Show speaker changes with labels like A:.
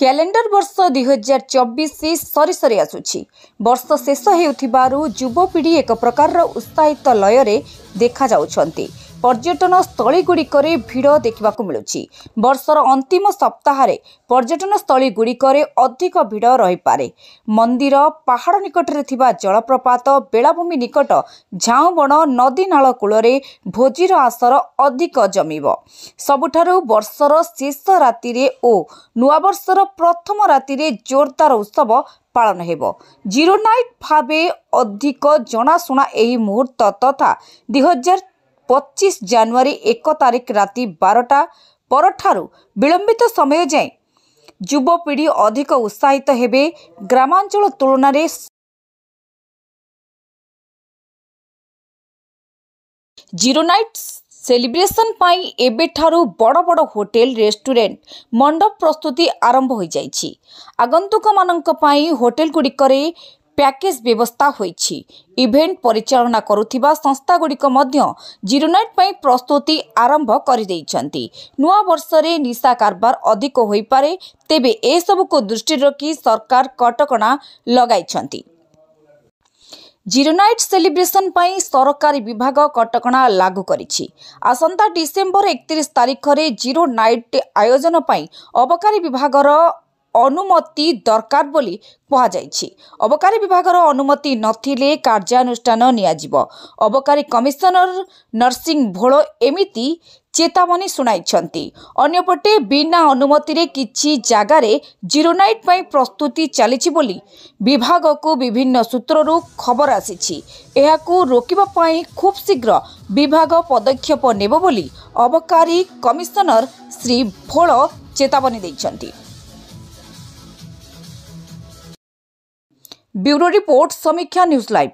A: Calendar ବର୍ଷ 2024 ସରି ସରି ଆସୁଛି। ବର୍ଷ ଶେଷ ହେଉଥିବାରୁ ଯୁବପିଢ଼ି ଏକ ପ୍ରକାରର ଉତ୍ସାହିତ ଲୟରେ ଦେଖାଯାଉଛନ୍ତି। पर्यटन स्थलीगुड़िकरे भिड़ देखा मिलुछि। वर्षर अंतिम सप्ताहरे पर्यटन स्थलीगुड़िकरे अधिक भिड़ रहीपे। मंदिर पहाड़ निकटरे थिबा जलप्रपात बेलाभूमि निकट झाऊबण नदी नाल कूलरे भोजीर आसर अधिक जमिब। सबुठारु वर्षर शेष रातिरे ओ नुआवर्षर प्रथम रातिरे जोरदार उत्सव पालन हेबो। जीरो नाइट भावे अधिक जनाशुना एही मुहूर्त तथा 2025 जनवरी 1 तारिख राति 12टा परठारु विलंबित समय जाए युवपीढ़ी अधिक उत्साहित हेबे। ग्रामांचल तुलन में जीरो नाइट सेलिब्रेशन पाई एबेठारु बड़ बड़ होटेल रेस्टोरेंट मंडप प्रस्तुति आरंभ हो जाइछि। आगंतुक मानक पाई होटेल गुड़िकरे पैकेज व्यवस्था होइछि। इवेंट परिचालना करुथिबा संस्था गुड़िक मध्य जीरो नाइट पाई प्रस्तुति आरंभ कर दैछन्ति। नुआ वर्षरे निशा कारबार अधिक होई पारे, तेबे ए सब को दृष्टि रखी सरकार कटकणा लगाइछन्ति। जीरो नाइट सेलिब्रेशन पाई सरकारी विभाग कटकणा लागू करिछि। आसंता डिसेंबर 31 तारिख रे जीरो नाइट आयोजन पाई अबकारी विभागर अनुमति दरकार बोली कहा जाइछि। अबकारी विभागर अनुमति नथिले कार्यानुष्ठान नियाजिब। अबकारी कमिशनर नरसिंह भोल एमिति चेतावनी सुनाइछन्ति। अन्यपटे बिना अनुमति रे किछि जागारे जीरो नाइट पाई प्रस्तुति चलिछि बोली विभाग को विभिन्न सूत्ररू खबर आसिछि। एहाकू रोकिबा पाई खूब शीघ्र विभाग पदक्षेप नेबो बोली अबकारी कमिशनर श्री भोल चेतावनी दैछन्ति। ब्यूरो रिपोर्ट समीक्षा न्यूज लाइव।